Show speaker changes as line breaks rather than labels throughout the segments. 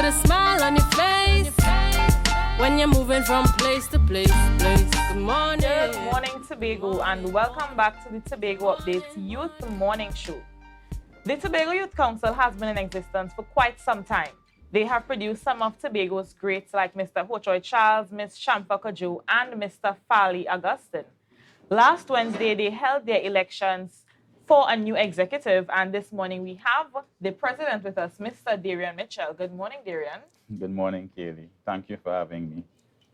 put a smile on your face when you're moving from place to place. Good morning.
Good morning, Tobago, and welcome back to the Tobago Updates Youth Morning Show. The Tobago Youth Council has been in existence for quite some time. They have produced some of Tobago's greats like Mr. Hochoy Charles, Miss Champa Kojo, and Mr. Fali Augustine. Last Wednesday, they held their elections for a new executive, and this morning we have the president with us, Mr. Dayreon Mitchell. Good morning, Dayreon.
Good morning, Kaylee. Thank you for having me.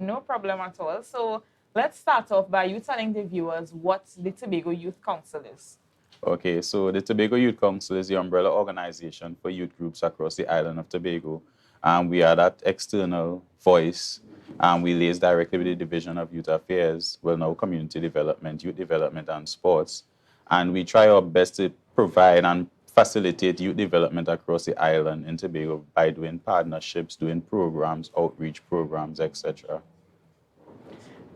No problem at all. So let's start off by you telling the viewers what the Tobago Youth Council is.
Okay, so the Tobago Youth Council is the umbrella organization for youth groups across the island of Tobago. We are that external voice. We liaise directly with the Division of Youth Affairs, well now Community Development, Youth Development and Sports. And we try our best to provide and facilitate youth development across the island in Tobago by doing partnerships, doing programs, outreach programs, etc.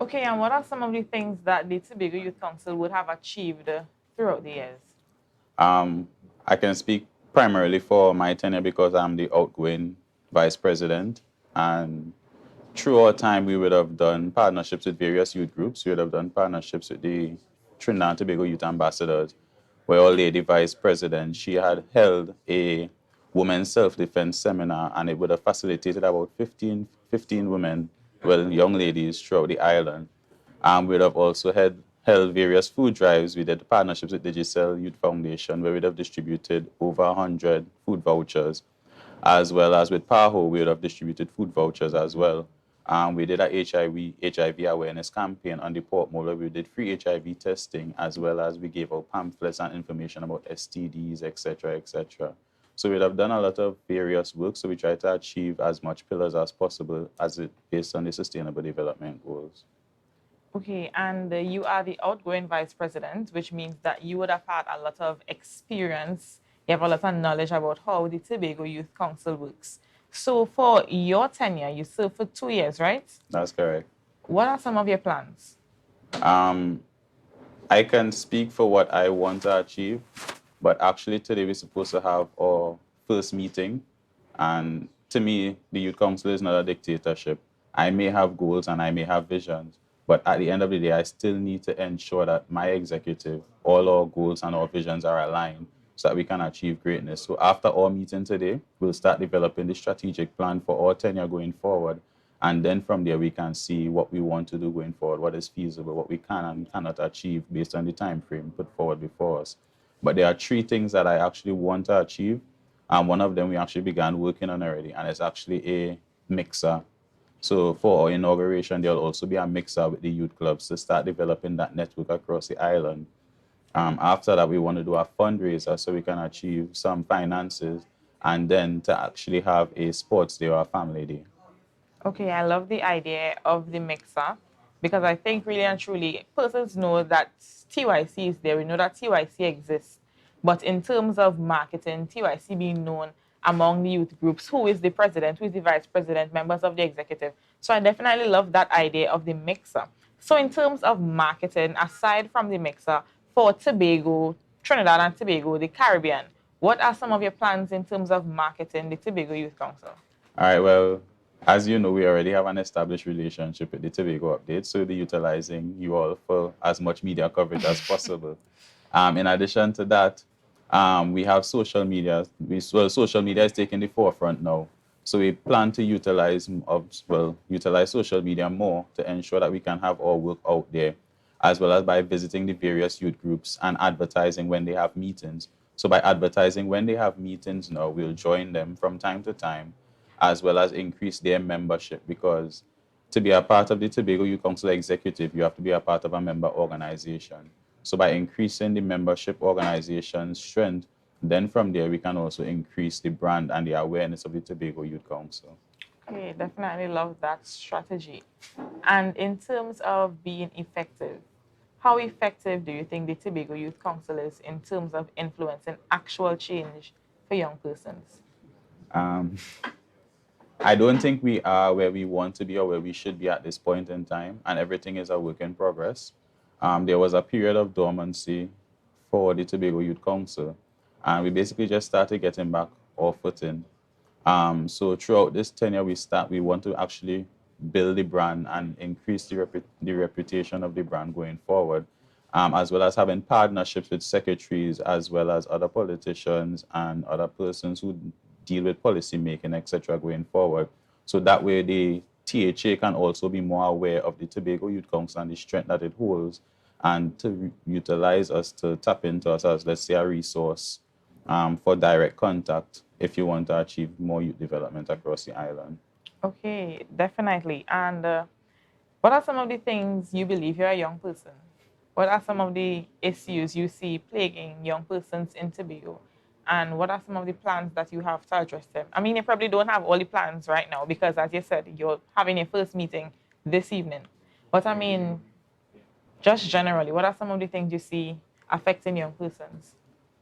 Okay, and what are some of the things that the Tobago Youth Council would have achieved throughout the years?
I can speak primarily for my tenure because I'm the outgoing vice president. And through our time, we would have done partnerships with various youth groups. We would have done partnerships with the Trinidad and Tobago Youth Ambassadors, where our lady vice president, she had held a women's self-defense seminar, and it would have facilitated about 15 women, well, young ladies throughout the island. We would have also held various food drives. We did partnerships with Digicel Youth Foundation, where we would have distributed over 100 food vouchers, as well as with PAHO, we would have distributed food vouchers as well. We did a HIV awareness campaign on the Port Molar. We did free HIV testing, as well as we gave out pamphlets and information about STDs, etc., etc. So we'd have done a lot of various work. So we try to achieve as much pillars as possible based on the Sustainable Development Goals.
Okay, and you are the outgoing vice president, which means that you would have had a lot of experience. You have a lot of knowledge about how the Tobago Youth Council works. So for your tenure, you served for 2 years, right?
That's correct.
What are some of your plans?
I can speak for what I want to achieve, but actually today we're supposed to have our first meeting. And to me, the Youth Council is not a dictatorship. I may have goals and I may have visions, but at the end of the day, I still need to ensure that my executive, all our goals and our visions are aligned, so that we can achieve greatness. So after our meeting today, we'll start developing the strategic plan for our tenure going forward. And then from there, we can see what we want to do going forward, what is feasible, what we can and cannot achieve based on the time frame put forward before us. But there are 3 things that I actually want to achieve. And one of them we actually began working on already, and it's actually a mixer. So for our inauguration, there'll also be a mixer with the youth clubs to start developing that network across the island. After that, we want to do a fundraiser so we can achieve some finances, and then to actually have a sports day or a family day.
Okay, I love the idea of the mixer because I think really and truly persons know that TYC is there. We know that TYC exists. But in terms of marketing, TYC being known among the youth groups, who is the president, who is the vice president, members of the executive. So I definitely love that idea of the mixer. So in terms of marketing, aside from the mixer, for Tobago, Trinidad and Tobago, the Caribbean, what are some of your plans in terms of marketing the Tobago Youth Council?
All right, well, as you know, we already have an established relationship with the Tobago Update, so we'll be utilizing you all for as much media coverage as possible. In addition to that, we have social media. Social media is taking the forefront now. So we plan to utilize social media more to ensure that we can have our work out there, as well as by visiting the various youth groups and advertising when they have meetings. So by advertising when they have meetings now, we'll join them from time to time, as well as increase their membership, because to be a part of the Tobago Youth Council Executive, you have to be a part of a member organization. So by increasing the membership organization's strength, then from there we can also increase the brand and the awareness of the Tobago Youth Council.
Okay, definitely love that strategy. And in terms of being effective, how effective do you think the Tobago Youth Council is in terms of influencing actual change for young persons?
I don't think we are where we want to be or where we should be at this point in time, and everything is a work in progress. There was a period of dormancy for the Tobago Youth Council, and we basically just started getting back our footing. So throughout this tenure, we want to actually build the brand and increase the reputation of the brand going forward, as well as having partnerships with secretaries, as well as other politicians and other persons who deal with policy making, etc., going forward. So that way, the THA can also be more aware of the Tobago Youth Council and the strength that it holds, and to utilize us, to tap into us as, let's say, a resource for direct contact if you want to achieve more youth development across the island.
Okay, definitely. And what are some of the things you believe you're a young person? What are some of the issues you see plaguing young persons in Tobago? And what are some of the plans that you have to address them? I mean, you probably don't have all the plans right now because, as you said, you're having your first meeting this evening. But I mean, just generally, what are some of the things you see affecting young persons?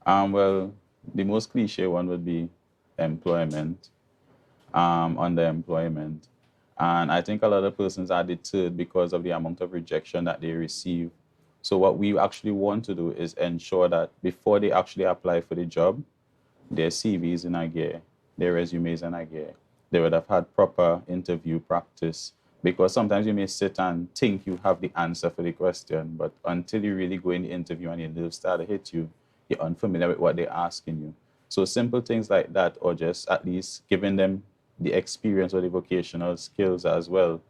Well, the most cliche one would be employment, underemployment. And I think a lot of persons are deterred because of the amount of rejection that they receive. So what we actually want to do is ensure that before they actually apply for the job, their CVs in a gear, their resumes in a gear. They would have had proper interview practice, because sometimes you may sit and think you have the answer for the question, but until you really go in the interview and your nerves start to hit you, you're unfamiliar with what they're asking you. So simple things like that, or just at least giving them the experience or the vocational skills as well,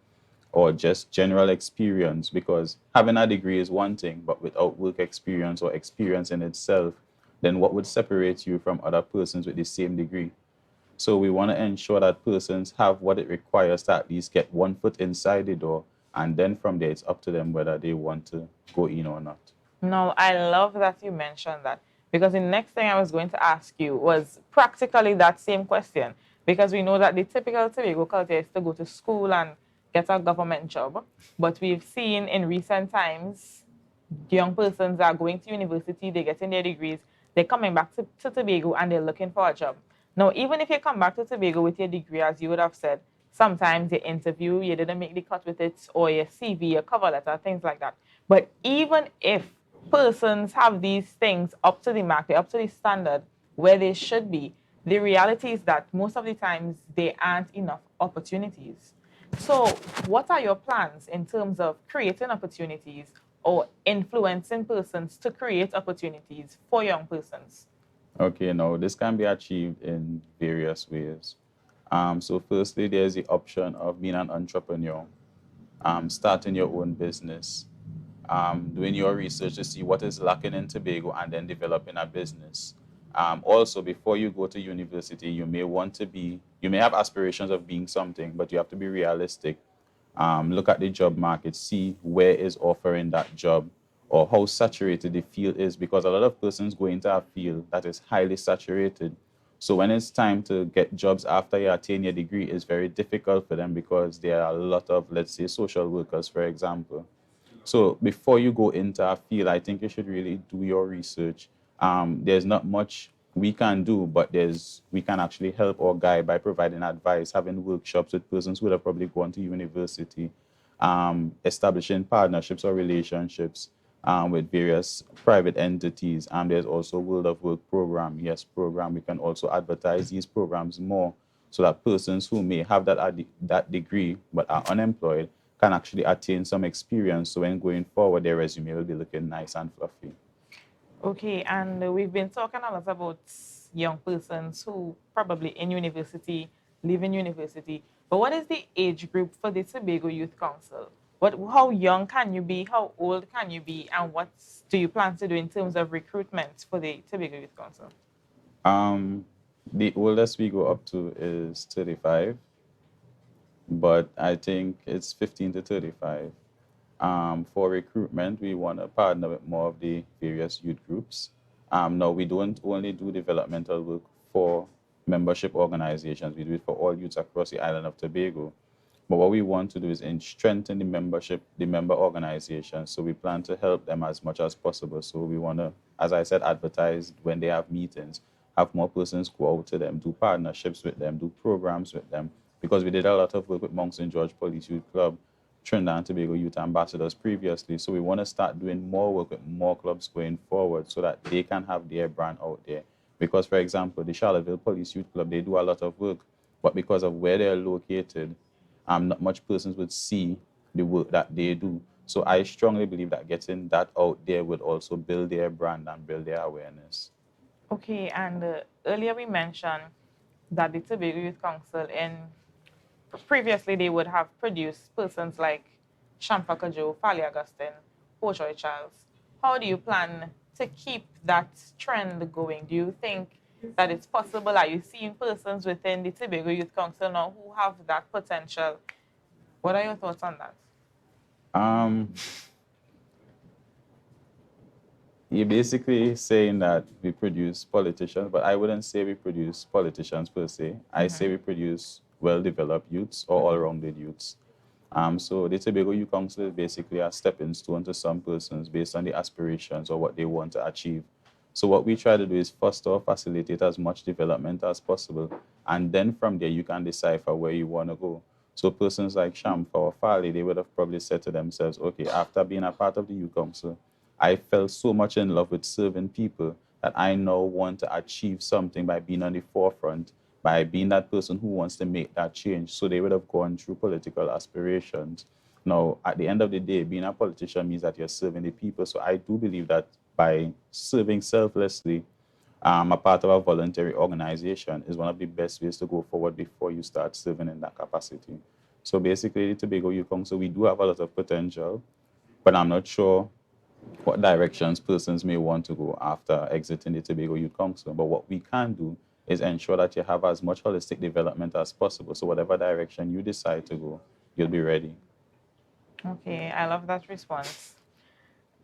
or just general experience, because having a degree is one thing, but without work experience or experience in itself, then what would separate you from other persons with the same degree? So we want to ensure that persons have what it requires to at least get one foot inside the door, and then from there it's up to them whether they want to go in or not.
No, I love that you mentioned that because the next thing I was going to ask you was practically that same question, because we know that the typical Tobago culture is to go to school and get a government job. But we've seen in recent times, young persons are going to university, they're getting their degrees, they're coming back to Tobago and they're looking for a job. Now, even if you come back to Tobago with your degree, as you would have said, sometimes your interview, you didn't make the cut with it, or your CV, your cover letter, things like that. But even if persons have these things up to the mark, they're up to the standard where they should be, the reality is that most of the times there aren't enough opportunities. So, what are your plans in terms of creating opportunities or influencing persons to create opportunities for young persons?
Okay, now this can be achieved in various ways. So firstly, there's the option of being an entrepreneur, starting your own business, doing your research to see what is lacking in Tobago, and then developing a business. Also, before you go to university, you may have aspirations of being something, but you have to be realistic. Look at the job market, see where is offering that job, or how saturated the field is, because a lot of persons go into a field that is highly saturated. So when it's time to get jobs after you attain your degree, it's very difficult for them because there are a lot of, let's say, social workers, for example. So before you go into a field, I think you should really do your research. There's not much we can do, but we can actually help or guide by providing advice, having workshops with persons who have probably gone to university, establishing partnerships or relationships with various private entities. There's also World of Work program. Yes, program. We can also advertise these programs more so that persons who may have that degree but are unemployed can actually attain some experience. So when going forward, their resume will be looking nice and fluffy.
Okay, and we've been talking a lot about young persons who probably in university, live in university. But what is the age group for the Tobago Youth Council? How young can you be? How old can you be? And what do you plan to do in terms of recruitment for the Tobago Youth Council?
The oldest we go up to is 35, but I think it's 15 to 35. For recruitment, we want to partner with more of the various youth groups. Now, we don't only do developmental work for membership organizations, we do it for all youths across the island of Tobago. But what we want to do is strengthen the member organizations. So we plan to help them as much as possible. So we want to, as I said, advertise when they have meetings, have more persons go out to them, do partnerships with them, do programs with them. Because we did a lot of work with Monks and George Police Youth Club, Trinidad and Tobago Youth Ambassadors previously. So we want to start doing more work with more clubs going forward so that they can have their brand out there. Because, for example, the Charlottesville Police Youth Club, they do a lot of work. but because of where they're located, not much persons would see the work that they do. So I strongly believe that getting that out there would also build their brand and build their awareness.
Okay, and earlier we mentioned that the Tobago Youth Council, in previously they would have produced persons like Shamfa Kajo, Fali Augustine, Porchoy Charles. How do you plan to keep that trend going? Do you think that it's possible? Are you seeing persons within the Tobago Youth Council now who have that potential? What are your thoughts on that?
Um, you're basically saying that we produce politicians, but I wouldn't say we produce politicians per se. I say we produce well-developed youths or all-rounded youths. So the Tobago Youth Council is basically a stepping stone to some persons based on the aspirations or what they want to achieve. So what we try to do is foster or facilitate as much development as possible. And then from there, you can decipher where you want to go. So persons like Shamfa or Fali, they would have probably said to themselves, okay, after being a part of the youth council, I fell so much in love with serving people that I now want to achieve something by being on the forefront, by being that person who wants to make that change. So they would have gone through political aspirations. Now, at the end of the day, being a politician means that you're serving the people. So I do believe that by serving selflessly, a part of a voluntary organization is one of the best ways to go forward before you start serving in that capacity. So basically, the Tobago Youth Council, we do have a lot of potential, but I'm not sure what directions persons may want to go after exiting the Tobago Youth Council. But what we can do is ensure that you have as much holistic development as possible. So whatever direction you decide to go, you'll be ready.
Okay, I love that response.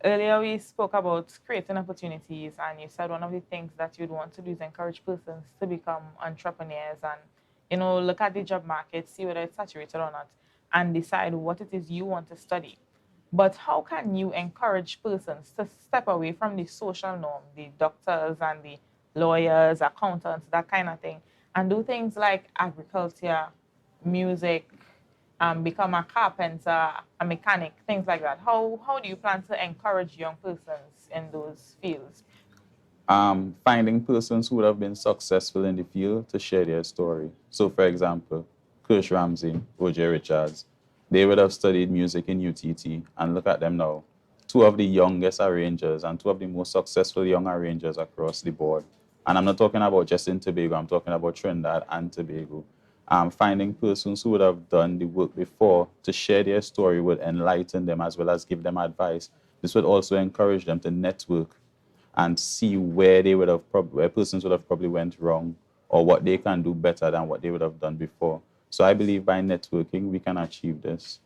Earlier, we spoke about creating opportunities, and you said one of the things that you'd want to do is encourage persons to become entrepreneurs and, look at the job market, see whether it's saturated or not, and decide what it is you want to study. But how can you encourage persons to step away from the social norm, the doctors and the lawyers, accountants, that kind of thing, and do things like agriculture, music, become a carpenter, a mechanic, things like that? How do you plan to encourage young persons in those fields?
Finding persons who would have been successful in the field to share their story. So, for example, Kirsch Ramsey, O.J. Richards, they would have studied music in UTT, and look at them now. Two of the youngest arrangers and two of the most successful young arrangers across the board. And I'm not talking about just in Tobago, I'm talking about Trinidad and Tobago. Finding persons who would have done the work before to share their story would enlighten them as well as give them advice. This would also encourage them to network and see where they would have where persons would have probably went wrong or what they can do better than what they would have done before. So I believe by networking we can achieve this.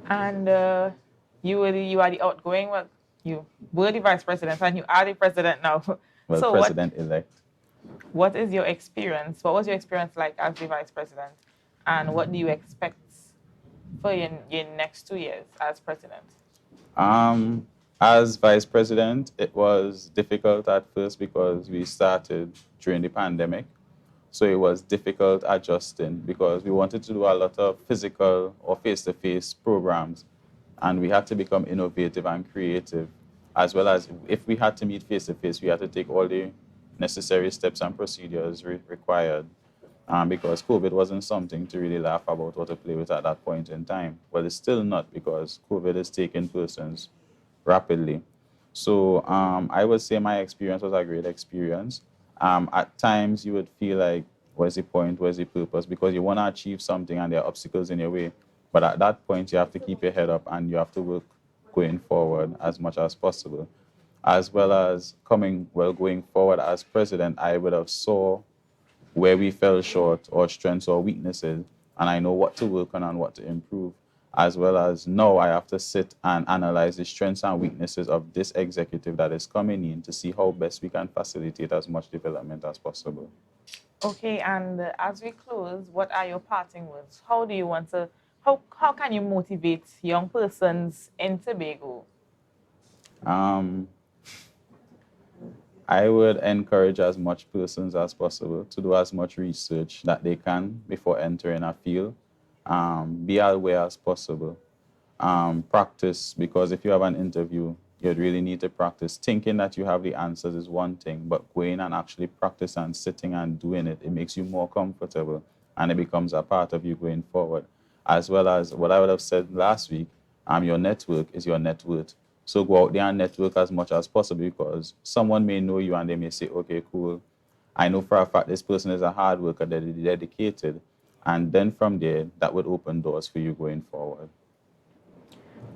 And you are the outgoing, well, you were the vice president and you are the president now.
Well,
So
president-elect.
what is your experience? What was your experience like as the vice president? And what do you expect for your next 2 years as president?
As vice president, it was difficult at first because we started during the pandemic. So it was difficult adjusting because we wanted to do a lot of physical or face-to-face programs, and we had to become innovative and creative, as well as if we had to meet face-to-face, we had to take all the necessary steps and procedures required, because COVID wasn't something to really laugh about or to play with at that point in time. Well, it's still not, because COVID is taking persons rapidly. So I would say my experience was a great experience. At times you would feel like, what's the point, where's the purpose? Because you want to achieve something and there are obstacles in your way. But at that point, you have to keep your head up and you have to work going forward as much as possible. As well as going forward as president, I would have saw where we fell short or strengths or weaknesses, and I know what to work on and what to improve. As well as now I have to sit and analyze the strengths and weaknesses of this executive that is coming in to see how best we can facilitate as much development as possible.
Okay, and as we close, what are your parting words? How do you want to, how can you motivate young persons in Tobago?
I would encourage as much persons as possible to do as much research that they can before entering a field. Be aware as possible. Practice, because if you have an interview, You'd really need to practice. Thinking that you have the answers is one thing, but going and actually practice and sitting and doing it, it makes you more comfortable and it becomes a part of you going forward. As well as what I would have said last week, your network is your net worth. So go out there and network as much as possible because someone may know you and they may say, okay, cool. I know for a fact this person is a hard worker, they're dedicated. And then from there, that would open doors for you going forward.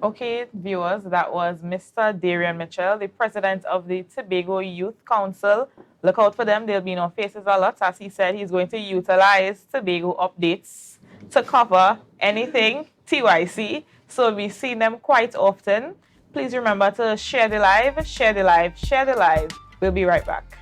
Okay, viewers, that was Mr. Dayreon Mitchell, the president of the Tobago Youth Council. Look out for them. They'll be in our faces a lot. As he said, he's going to utilize Tobago updates to cover anything TYC. So we'll be seeing them quite often. Please remember to share the live, share the live, share the live. We'll be right back.